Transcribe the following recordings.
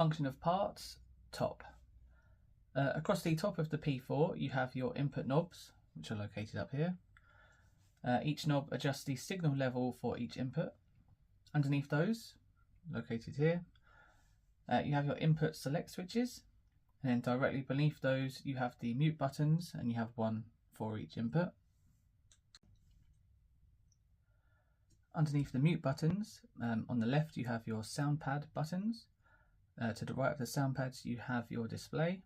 Function of parts, top. Across the top of the P4 you have your input knobs, which are located up here. Each knob adjusts the signal level for each input. Underneath those, located here, you have your input select switches, and then directly beneath those you have the mute buttons, and you have one for each input. Underneath the mute buttons, on the left you have your sound pad buttons. To the right of the sound pads you have your display,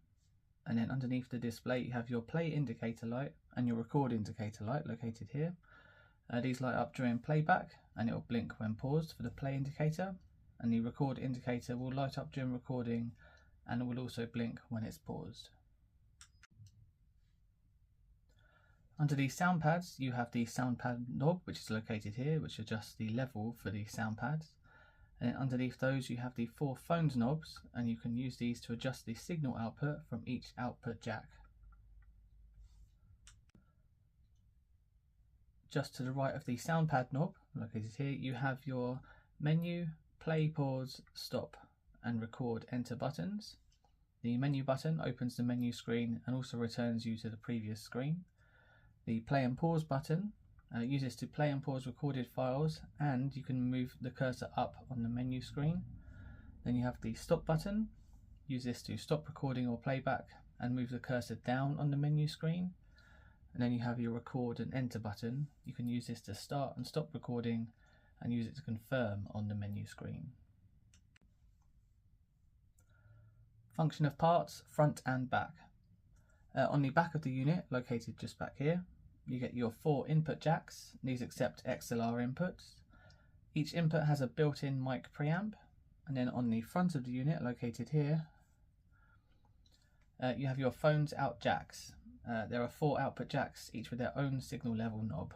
and then underneath the display you have your play indicator light and your record indicator light located here. These light up during playback and it will blink when paused for the play indicator, and the record indicator will light up during recording and will also blink when it's paused. Under the sound pads you have the sound pad knob, which is located here, which adjusts the level for the sound pads. And then underneath those you have the 4 phones knobs, and you can use these to adjust the signal output from each output jack. Just to the right of the sound pad knob, located here, you have your menu, play, pause, stop and record enter buttons. The menu button opens the menu screen and also returns you to the previous screen. The play and pause button uses to play and pause recorded files, and you can move the cursor up on the menu screen. Then you have the stop button. Use this to stop recording or playback and move the cursor down on the menu screen. And then you have your record and enter button. You can use this to start and stop recording and use it to confirm on the menu screen. Function of parts, front and back. On the back of the unit, located just back here, you get your 4 input jacks. These accept XLR inputs. Each input has a built-in mic preamp, and then on the front of the unit, located here, you have your phones out jacks. There are 4 output jacks, each with their own signal level knob.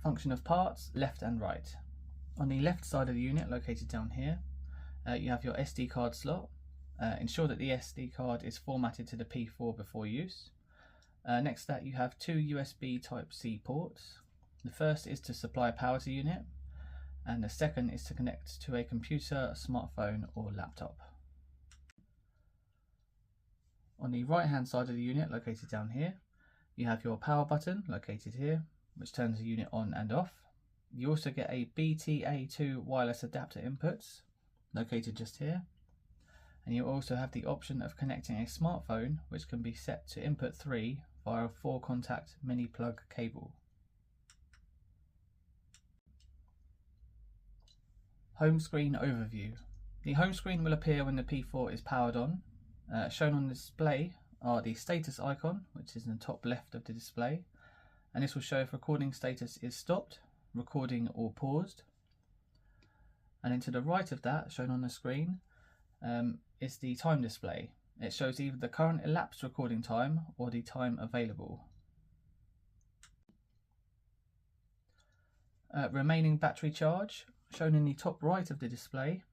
Function of parts, left and right. On the left side of the unit, located down here, you have your SD card slot. Ensure that the SD card is formatted to the P4 before use. Next to that you have 2 USB Type-C ports. The first is to supply power to the unit, and the second is to connect to a computer, smartphone or laptop. On the right hand side of the unit, located down here, you have your power button located here, which turns the unit on and off. You also get a BTA2 wireless adapter inputs, located just here. And you also have the option of connecting a smartphone, which can be set to input 3 via a 4-contact mini plug cable. Home screen overview. The home screen will appear when the P4 is powered on. Shown on the display are the status icon, which is in the top left of the display, and this will show if recording status is stopped, recording or paused. And then to the right of that, shown on the screen, is the time display. It shows either the current elapsed recording time or the time available. Remaining battery charge, shown in the top right of the display.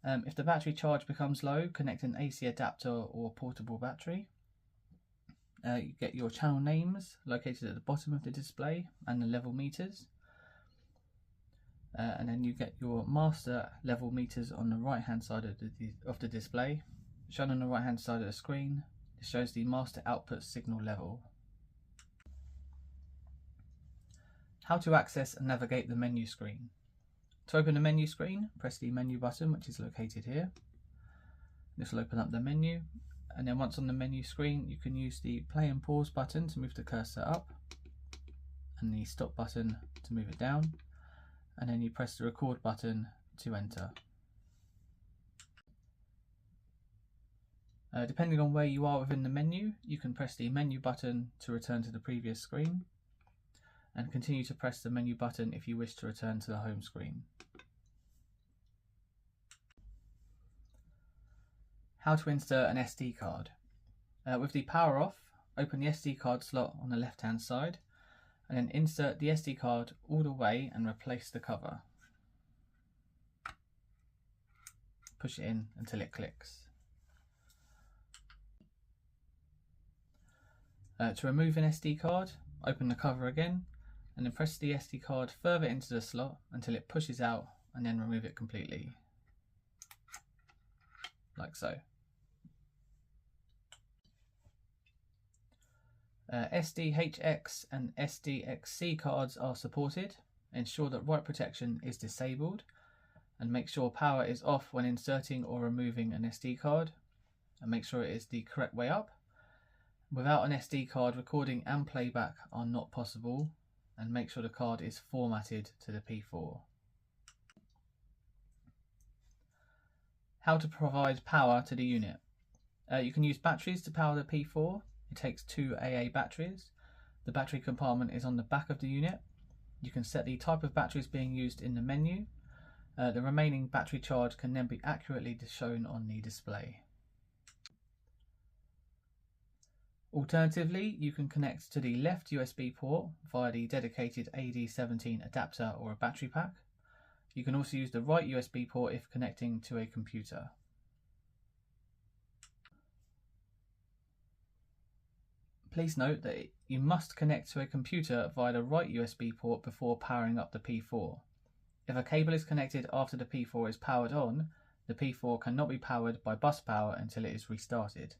If the battery charge becomes low, connect an AC adapter or portable battery. You get your channel names located at the bottom of the display and the level meters. And then you get your master level meters on the right hand side of the display. Shown on the right hand side of the screen, it shows the master output signal level. How to access and navigate the menu screen. To open the menu screen, press the menu button, which is located here. This will open up the menu, and then once on the menu screen you can use the play and pause button to move the cursor up and the stop button to move it down, and then you press the record button to enter. Depending on where you are within the menu, you can press the menu button to return to the previous screen, and continue to press the menu button if you wish to return to the home screen. How to insert an SD card. With the power off, open the SD card slot on the left hand side, and then insert the SD card all the way and replace the cover. Push it in until it clicks. To remove an SD card, open the cover again and then press the SD card further into the slot until it pushes out and then remove it completely, like so. SDHX and SDXC cards are supported. Ensure that write protection is disabled, and make sure power is off when inserting or removing an SD card, and make sure it is the correct way up. Without an SD card, recording and playback are not possible, and make sure the card is formatted to the P4. How to provide power to the unit. You can use batteries to power the P4. It takes 2 AA batteries. The battery compartment is on the back of the unit. You can set the type of batteries being used in the menu. The remaining battery charge can then be accurately shown on the display. Alternatively, you can connect to the left USB port via the dedicated AD17 adapter or a battery pack. You can also use the right USB port if connecting to a computer. Please note that you must connect to a computer via the right USB port before powering up the P4. If a cable is connected after the P4 is powered on, the P4 cannot be powered by bus power until it is restarted.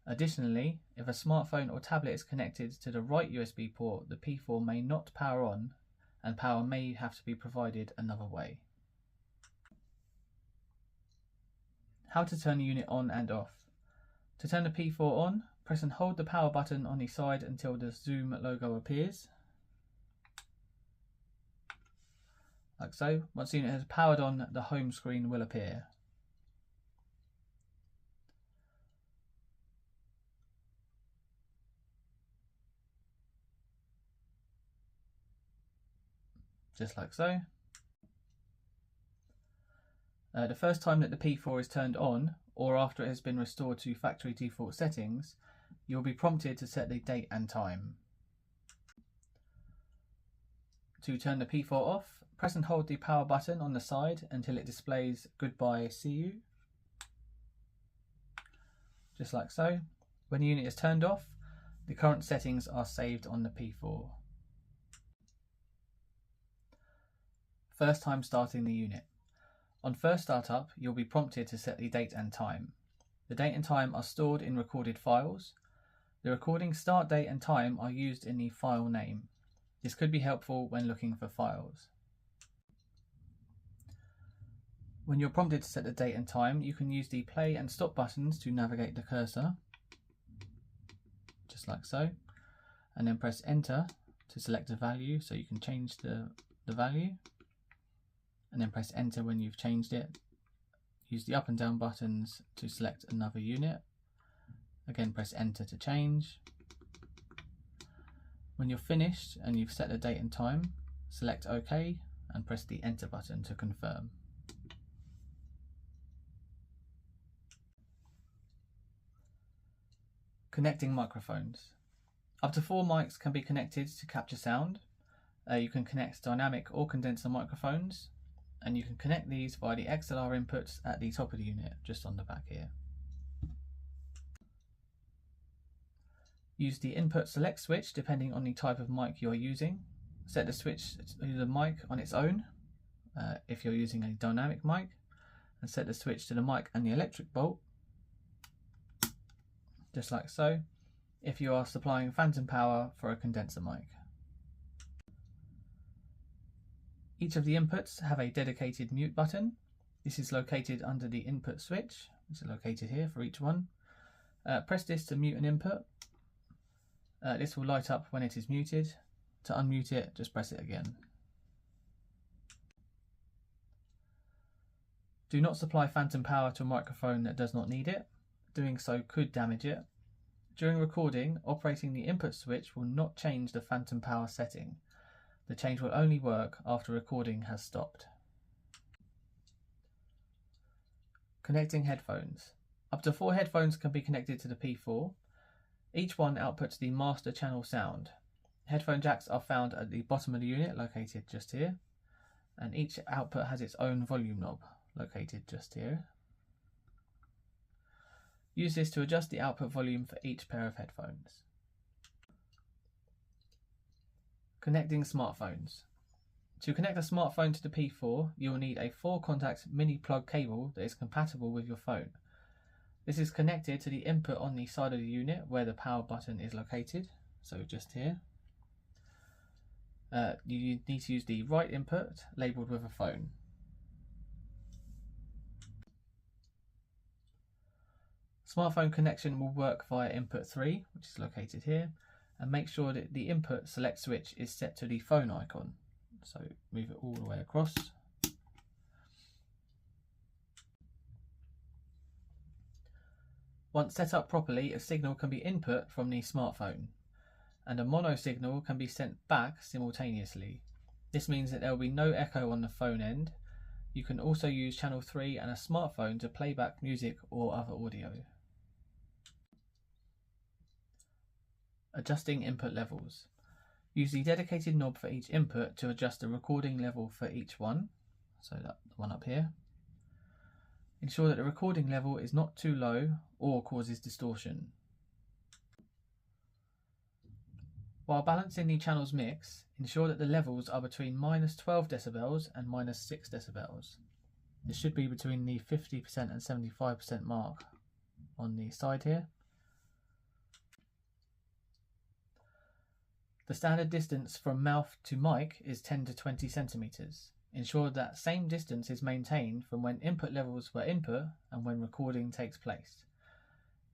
Additionally, if a smartphone or tablet is connected to the right USB port, the P4 may not power on, and power may have to be provided another way. How to turn the unit on and off. To turn the P4 on, press and hold the power button on the side until the Zoom logo appears, like so. Once the unit has powered on, the home screen will appear. Just like so. The first time that the P4 is turned on, or after it has been restored to factory default settings, you will be prompted to set the date and time. To turn the P4 off, press and hold the power button on the side until it displays "Goodbye, see you." Just like so. When the unit is turned off, the current settings are saved on the P4. First time starting the unit. On first startup, you'll be prompted to set the date and time. The date and time are stored in recorded files. The recording start date and time are used in the file name. This could be helpful when looking for files. When you're prompted to set the date and time, you can use the play and stop buttons to navigate the cursor, just like so, and then press enter to select a value so you can change the value, and then press enter when you've changed it. Use the up and down buttons to select another unit. Again, press enter to change. When you're finished and you've set the date and time, select OK and press the enter button to confirm. Connecting microphones. Up to 4 mics can be connected to capture sound. You can connect dynamic or condenser microphones, and you can connect these via the XLR inputs at the top of the unit, just on the back here. Use the input select switch depending on the type of mic you are using. Set the switch to the mic on its own if you're using a dynamic mic, and set the switch to the mic and the electric bolt, just like so, if you are supplying phantom power for a condenser mic. Each of the inputs have a dedicated mute button. This is located under the input switch. It's located here for each one. Press this to mute an input. This will light up when it is muted. To unmute it, just press it again. Do not supply phantom power to a microphone that does not need it. Doing so could damage it. During recording, operating the input switch will not change the phantom power setting. The change will only work after recording has stopped. Connecting headphones. Up to 4 headphones can be connected to the P4. Each one outputs the master channel sound. Headphone jacks are found at the bottom of the unit, located just here, and each output has its own volume knob, located just here. Use this to adjust the output volume for each pair of headphones. Connecting smartphones. To connect a smartphone to the P4, you will need a 4-contact mini plug cable that is compatible with your phone. This is connected to the input on the side of the unit where the power button is located, so just here. You need to use the right input labelled with a phone. Smartphone connection will work via input 3, which is located here, and make sure that the input select switch is set to the phone icon. So move it all the way across. Once set up properly, a signal can be input from the smartphone, and a mono signal can be sent back simultaneously. This means that there will be no echo on the phone end. You can also use channel 3 and a smartphone to play back music or other audio. Adjusting input levels. Use the dedicated knob for each input to adjust the recording level for each one. So that one up here. Ensure that the recording level is not too low or causes distortion. While balancing the channels mix, ensure that the levels are between -12 decibels and -6 decibels. This should be between the 50% and 75% mark on the side here. The standard distance from mouth to mic is 10 to 20 centimeters. Ensure that same distance is maintained from when input levels were input and when recording takes place.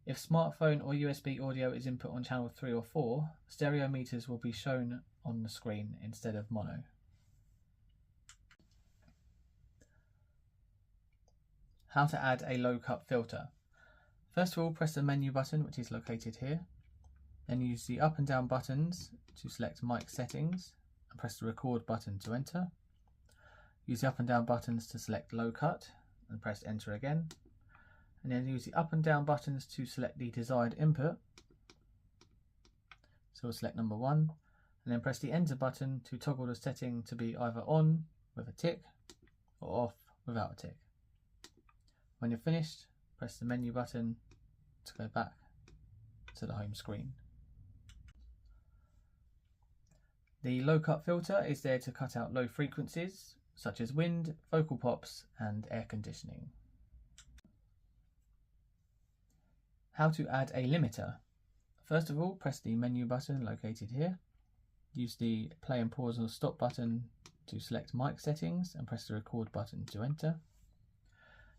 If smartphone or USB audio is input on channel 3 or 4, stereo meters will be shown on the screen instead of mono. How to add a low cut filter. First of all, press the menu button, which is located here. Then use the up and down buttons to select mic settings and press the record button to enter. Use the up and down buttons to select low cut and press enter again. And then use the up and down buttons to select the desired input. So we'll select number 1 and then press the enter button to toggle the setting to be either on with a tick or off without a tick. When you're finished, press the menu button to go back to the home screen. The low cut filter is there to cut out low frequencies such as wind, vocal pops and air conditioning. How to add a limiter. First of all, press the menu button located here. Use the play and pause or stop button to select mic settings and press the record button to enter.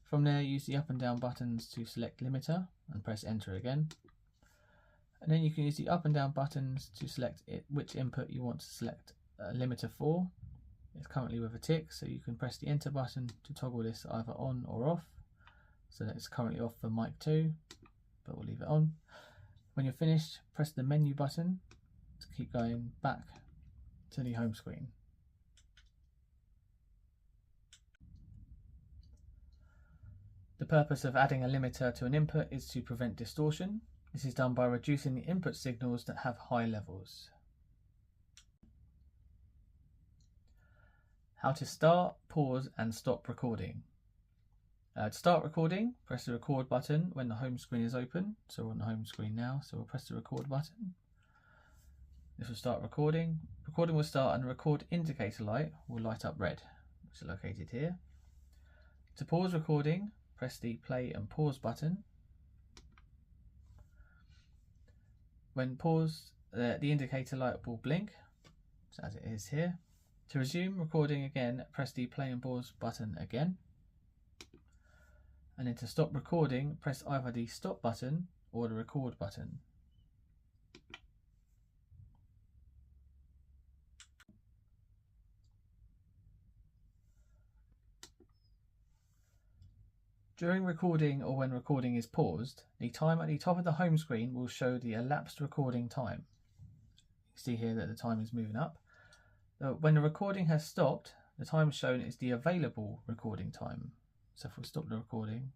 From there, use the up and down buttons to select limiter and press enter again. And then you can use the up and down buttons to select which input you want to select a limiter for. It's currently with a tick, so you can press the enter button to toggle this either on or off. So that it's currently off for mic 2, but we'll leave it on. When you're finished, press the menu button to keep going back to the home screen. The purpose of adding a limiter to an input is to prevent distortion. This is done by reducing the input signals that have high levels. How to start, pause and stop recording. To start recording, press the record button when the home screen is open. So we're on the home screen now, so we'll press the record button. This will start recording. Recording will start and the record indicator light will light up red, which is located here. To pause recording, press the play and pause button. When paused, the indicator light will blink, so as it is here. To resume recording again, press the play and pause button again. And then to stop recording, press either the stop button or the record button. During recording or when recording is paused, the time at the top of the home screen will show the elapsed recording time. You see here that the time is moving up. When the recording has stopped, the time shown is the available recording time. So if we stop the recording,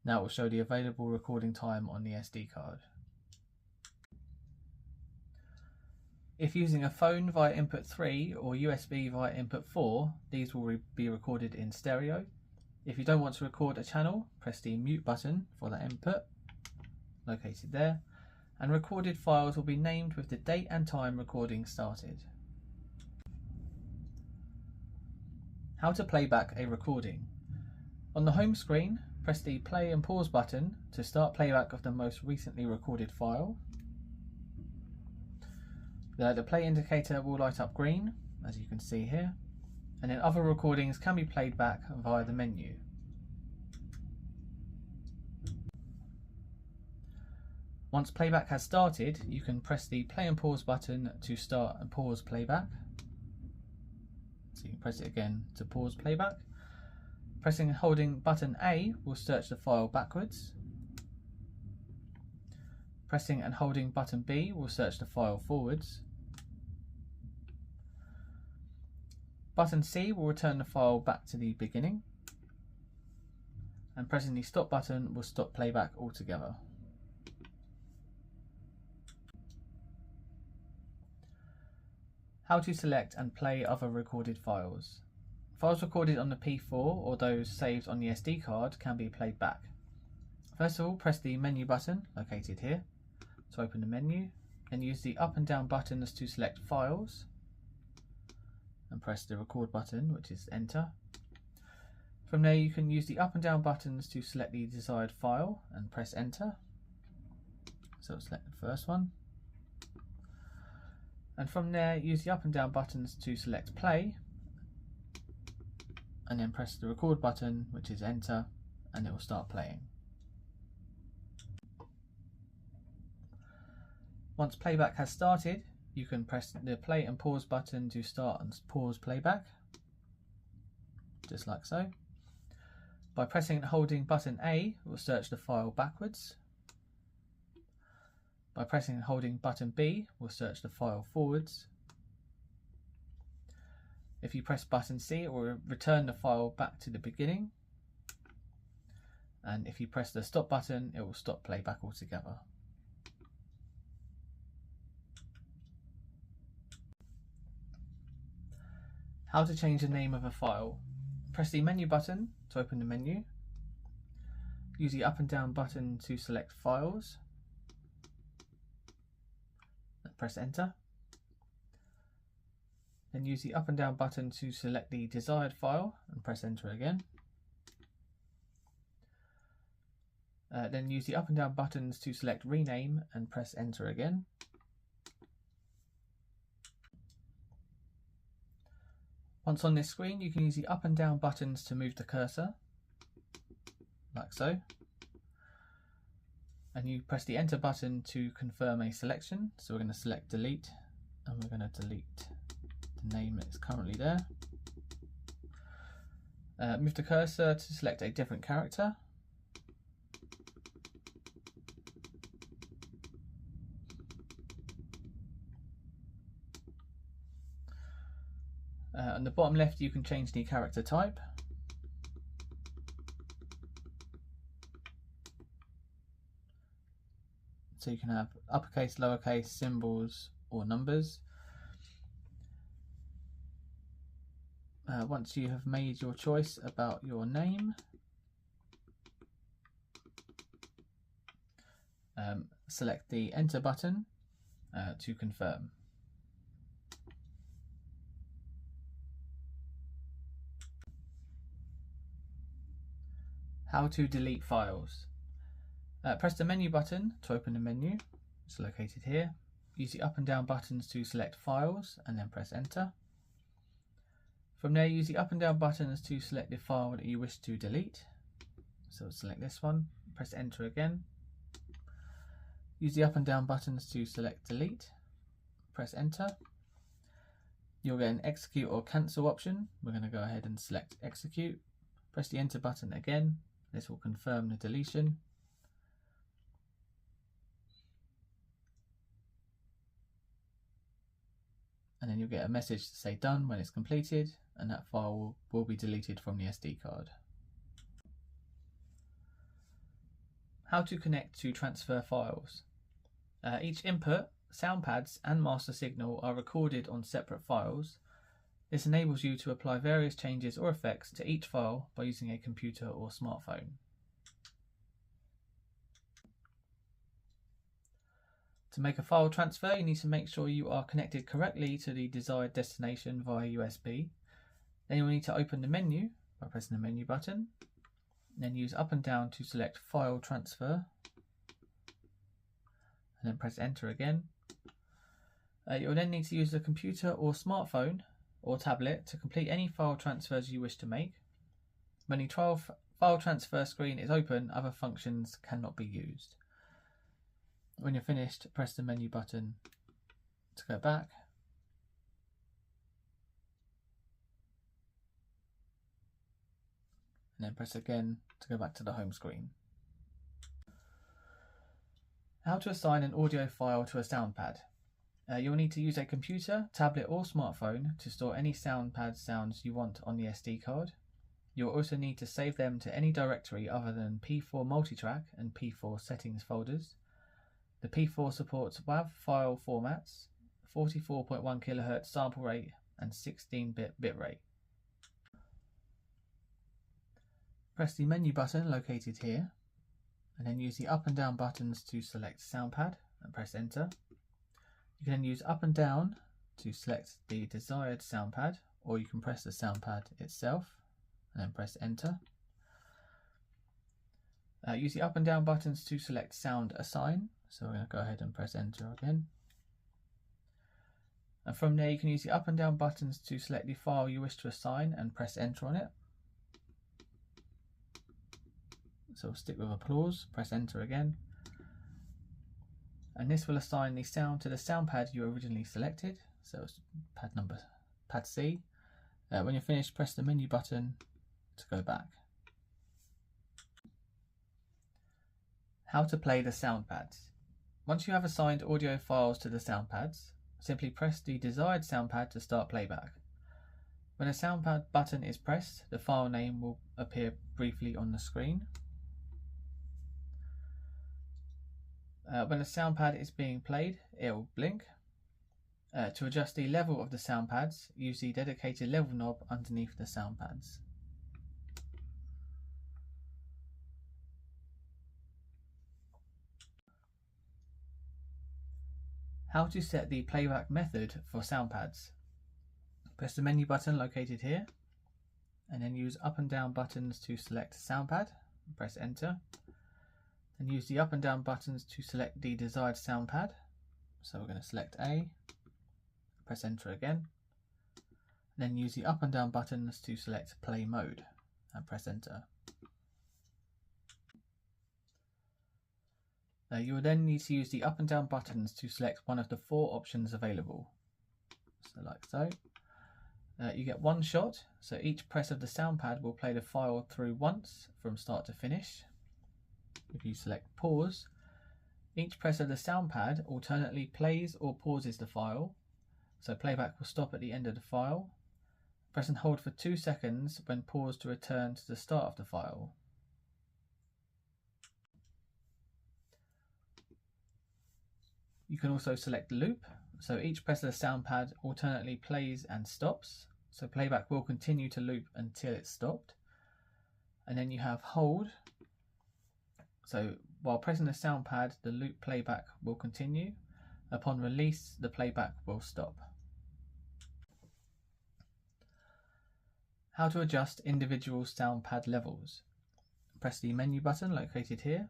now it will show the available recording time on the SD card. If using a phone via input 3 or USB via input 4, these will be recorded in stereo. If you don't want to record a channel, press the mute button for that input, located there, and recorded files will be named with the date and time recording started. How to play back a recording. On the home screen, press the play and pause button to start playback of the most recently recorded file. The play indicator will light up green, as you can see here, and then other recordings can be played back via the menu. Once playback has started, you can press the play and pause button to start and pause playback. So you can press it again to pause playback. Pressing and holding button A will search the file backwards. Pressing and holding button B will search the file forwards. Button C will return the file back to the beginning. And pressing the stop button will stop playback altogether. How to select and play other recorded files. Files recorded on the P4 or those saved on the SD card can be played back. First of all, press the menu button located here to open the menu, and use the up and down buttons to select files, and press the record button, which is enter. From there you can use the up and down buttons to select the desired file and press enter. So select the first one. And from there, use the up and down buttons to select play, and then press the record button, which is enter, and it will start playing. Once playback has started, you can press the play and pause button to start and pause playback, just like so. By pressing and holding button A, it will search the file backwards. By pressing and holding button B, we'll search the file forwards. If you press button C, it will return the file back to the beginning. And if you press the stop button, it will stop playback altogether. How to change the name of a file. Press the menu button to open the menu. Use the up and down button to select files. Press enter. Then use the up and down button to select the desired file and press enter again. Then use the up and down buttons to select rename and press enter again. Once on this screen, you can use the up and down buttons to move the cursor, like so. And you press the enter button to confirm a selection. So we're going to select delete, and we're going to delete the name that's currently there. Move the cursor to select a different character. On the bottom left, you can change the character type. So you can have uppercase, lowercase, symbols, or numbers. Once you have made your choice about your name, select the enter button to confirm. How to delete files. Press the menu button to open the menu. It's located here. Use the up and down buttons to select files and then press enter. From there, use the up and down buttons to select the file that you wish to delete. So select this one, press enter again. Use the up and down buttons to select delete, press enter. You'll get an execute or cancel option. We're going to go ahead and select execute. Press the enter button again. This will confirm the deletion. And then you'll get a message to say done when it's completed, and that file will be deleted from the SD card. How to connect to transfer files. Each input, sound pads and master signal are recorded on separate files. This enables you to apply various changes or effects to each file by using a computer or smartphone. To make a file transfer, you need to make sure you are connected correctly to the desired destination via USB. Then you'll need to open the menu by pressing the menu button, then use up and down to select File Transfer, and then press Enter again. You'll then need to use the computer or smartphone or tablet to complete any file transfers you wish to make. When the file transfer screen is open, other functions cannot be used. When you're finished, press the menu button to go back. And then press again to go back to the home screen. How to assign an audio file to a sound pad. You'll need to use a computer, tablet or smartphone to store any sound pad sounds you want on the SD card. You'll also need to save them to any directory other than P4 MultiTrack and P4 settings folders. The P4 supports WAV file formats, 44.1 kHz sample rate and 16-bit bitrate. Press the menu button located here and then use the up and down buttons to select sound pad and press enter. You can then use up and down to select the desired sound pad, or you can press the sound pad itself and then press enter. Use the up and down buttons to select sound assign, so we're going to go ahead and press enter again. And from there you can use the up and down buttons to select the file you wish to assign and press enter on it. So we'll stick with applause, press enter again. And this will assign the sound to the sound pad you originally selected, so it's pad C. When you're finished, press the menu button to go back. How to play the sound pads. Once you have assigned audio files to the sound pads, simply press the desired sound pad to start playback. When a sound pad button is pressed, the file name will appear briefly on the screen. When a sound pad is being played, it will blink. To adjust the level of the sound pads, use the dedicated level knob underneath the sound pads. How to set the playback method for sound pads. Press the menu button located here and then use up and down buttons to select sound pad, press enter. And use the up and down buttons to select the desired sound pad. So we're going to select A, press enter again. Then use the up and down buttons to select play mode and press enter. You will then need to use the up and down buttons to select one of the 4 options available. So like so. You get one shot, so each press of the sound pad will play the file through once from start to finish. If you select pause, each press of the sound pad alternately plays or pauses the file, so playback will stop at the end of the file. Press and hold for 2 seconds when paused to return to the start of the file. You can also select loop, so each press of the sound pad alternately plays and stops, so playback will continue to loop until it's stopped. And then you have hold. So while pressing the sound pad, the loop playback will continue. Upon release, the playback will stop. How to adjust individual sound pad levels. Press the menu button located here.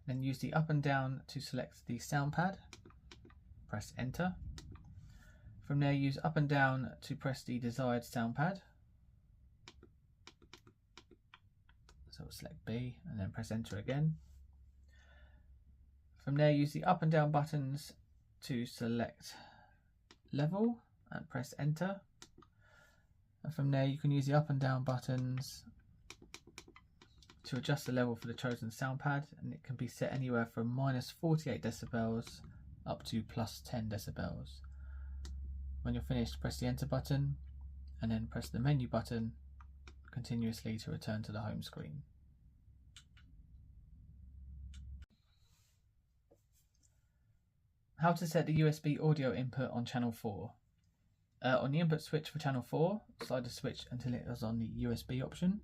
Then use the up and down to select the sound pad. Press enter. From there, use up and down to press the desired sound pad. So we'll select B and then press enter again. From there, use the up and down buttons to select level and press enter. And from there, you can use the up and down buttons to adjust the level for the chosen sound pad, and it can be set anywhere from -48 decibels up to +10 decibels. When you're finished, press the enter button and then press the menu button continuously to return to the home screen. How to set the USB audio input on channel 4. On the input switch for channel 4, slide the switch until it is on the USB option,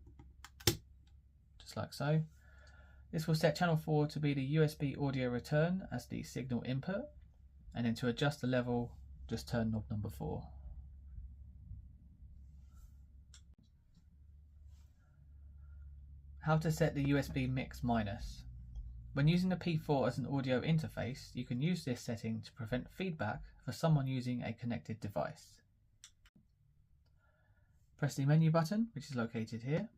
just like so. This will set channel 4 to be the USB audio return as the signal input, and then to adjust the level, just turn knob number 4. How to set the USB mix minus. When using the P4 as an audio interface, you can use this setting to prevent feedback for someone using a connected device. Press the menu button, which is located here,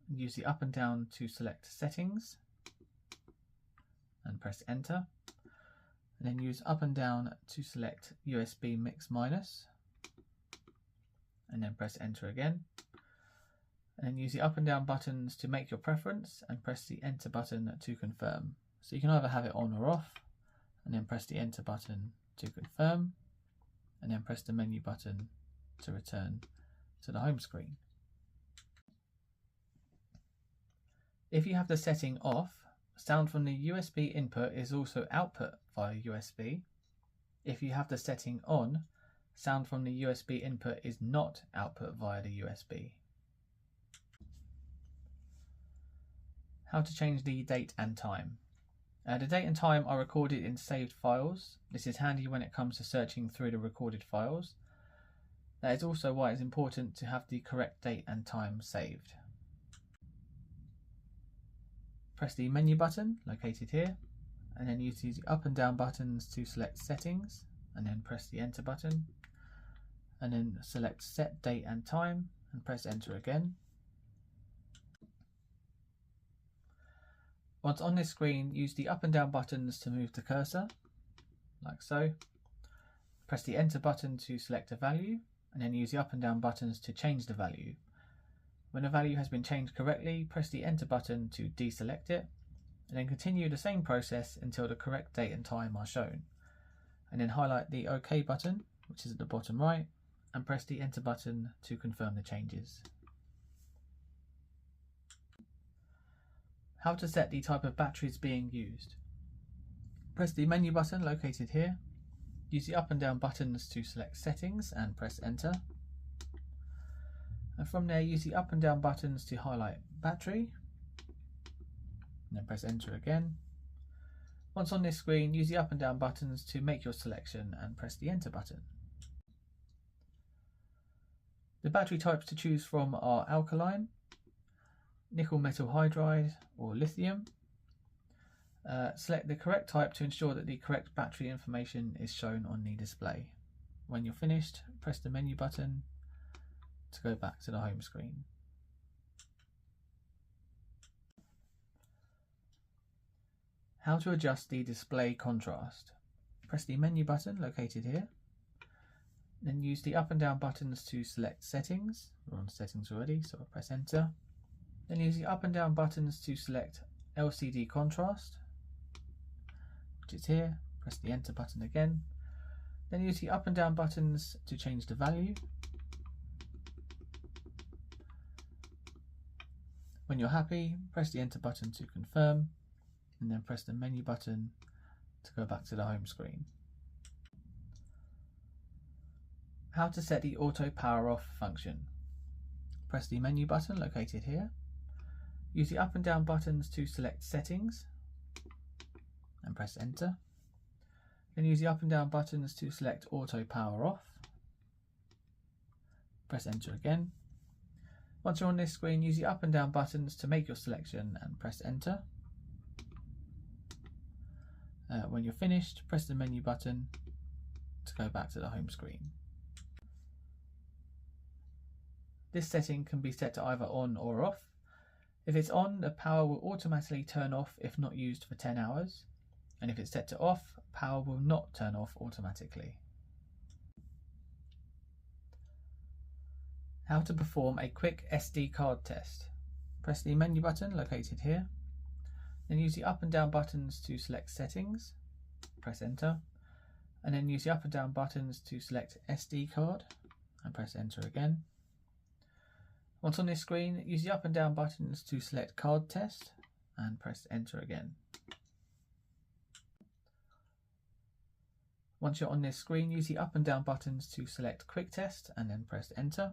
and use the up and down to select settings, and press enter. And then use up and down to select USB mix minus, and then press enter again. And then use the up and down buttons to make your preference and press the enter button to confirm. So you can either have it on or off, and then press the enter button to confirm, and then press the menu button to return to the home screen. If you have the setting off, sound from the USB input is also output via USB. If you have the setting on, sound from the USB input is not output via the USB. How to change the date and time. The date and time are recorded in saved files. This is handy when it comes to searching through the recorded files. That is also why it's important to have the correct date and time saved. Press the menu button located here, and then use the up and down buttons to select settings, and then press the enter button, and then select set date and time and press enter again. Once on this screen, use the up and down buttons to move the cursor, like so. Press the enter button to select a value, and then use the up and down buttons to change the value. When a value has been changed correctly, press the enter button to deselect it, and then continue the same process until the correct date and time are shown. And then highlight the OK button, which is at the bottom right, and press the enter button to confirm the changes. How to set the type of batteries being used. Press the menu button located here. Use the up and down buttons to select settings and press enter. And from there, use the up and down buttons to highlight battery, and then press enter again. Once on this screen, use the up and down buttons to make your selection and press the enter button. The battery types to choose from are alkaline, nickel metal hydride, or lithium. Select the correct type to ensure that the correct battery information is shown on the display. When you're finished, press the menu button to go back to the home screen. How to adjust the display contrast. Press the menu button located here, then use the up and down buttons to select settings. We're on settings already, so I'll press enter. Then use the up and down buttons to select LCD contrast, which is here. Press the enter button again. Then use the up and down buttons to change the value. When you're happy, press the enter button to confirm, and then press the menu button to go back to the home screen. How to set the auto power off function. Press the menu button located here. Use the up and down buttons to select settings and press enter. Then use the up and down buttons to select auto power off. Press enter again. Once you're on this screen, use the up and down buttons to make your selection and press enter. When you're finished, press the menu button to go back to the home screen. This setting can be set to either on or off. If it's on, the power will automatically turn off if not used for 10 hours. And if it's set to off, power will not turn off automatically. How to perform a quick SD card test. Press the menu button located here. Then use the up and down buttons to select settings. Press enter. And then use the up and down buttons to select SD card and press enter again. Once on this screen, use the up and down buttons to select card test and press enter again. Once you're on this screen, use the up and down buttons to select quick test and then press enter.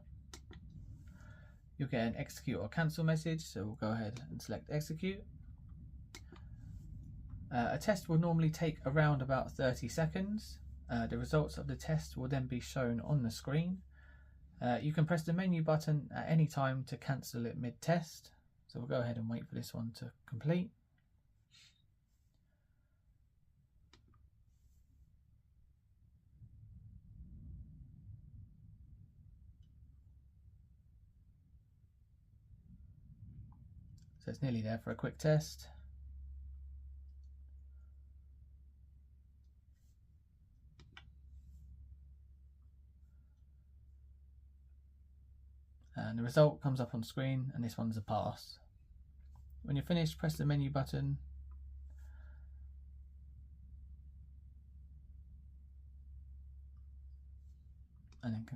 You'll get an execute or cancel message, so we'll go ahead and select execute. A test will normally take around about 30 seconds. The results of the test will then be shown on the screen. You can press the menu button at any time to cancel it mid-test. So we'll go ahead and wait for this one to complete. So it's nearly there for a quick test. And the result comes up on screen, and this one's a pass. When you're finished, press the menu button and then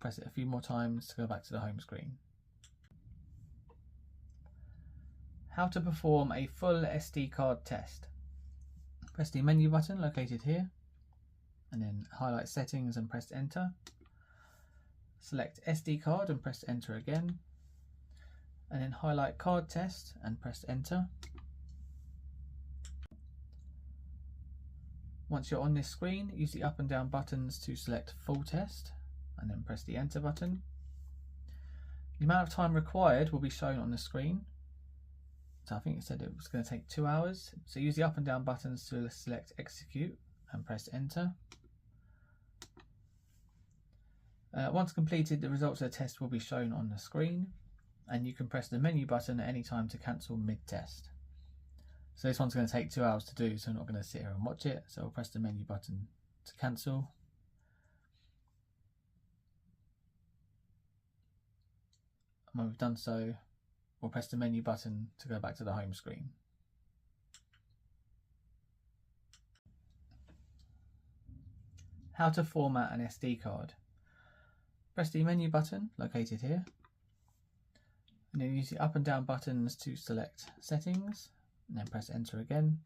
press it a few more times to go back to the home screen. How to perform a full SD card test. Press the menu button located here and then highlight settings and press enter. Select SD card and press enter again, and then highlight card test and press enter. Once you're on this screen, use the up and down buttons to select full test and then press the enter button. The amount of time required will be shown on the screen. So I think it said it was going to take 2 hours. So use the up and down buttons to select execute and press enter. Once completed, the results of the test will be shown on the screen, and you can press the menu button at any time to cancel mid-test. So this one's going to take 2 hours to do, so I'm not going to sit here and watch it. So I'll press the menu button to cancel. And when we've done so, we'll press the menu button to go back to the home screen. How to format an SD card. Press the menu button located here and then use the up and down buttons to select settings and then press enter again.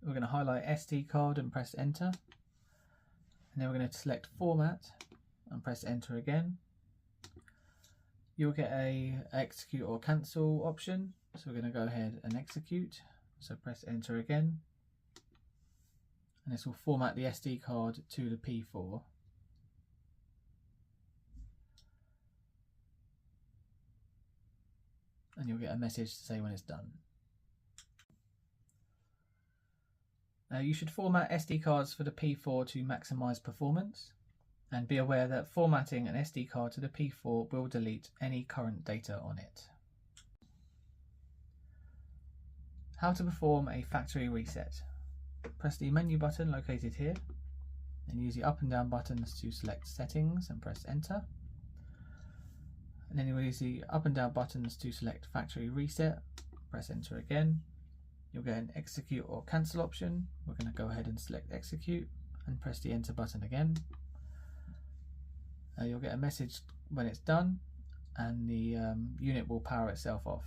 We're going to highlight SD card and press enter, and then we're going to select format and press enter again. You'll get a execute or cancel option, so we're going to go ahead and execute, so press enter again, and this will format the SD card to the P4. And you'll get a message to say when it's done. You should format SD cards for the P4 to maximise performance, and be aware that formatting an SD card to the P4 will delete any current data on it. How to perform a factory reset. Press the menu button located here and use the up and down buttons to select settings and press enter. And then you'll use the up and down buttons to select factory reset, press enter again. You'll get an execute or cancel option. We're going to go ahead and select execute and press the enter button again. You'll get a message when it's done, and the unit will power itself off.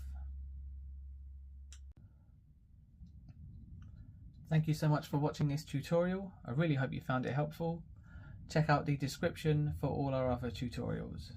Thank you so much for watching this tutorial. I really hope you found it helpful. Check out the description for all our other tutorials.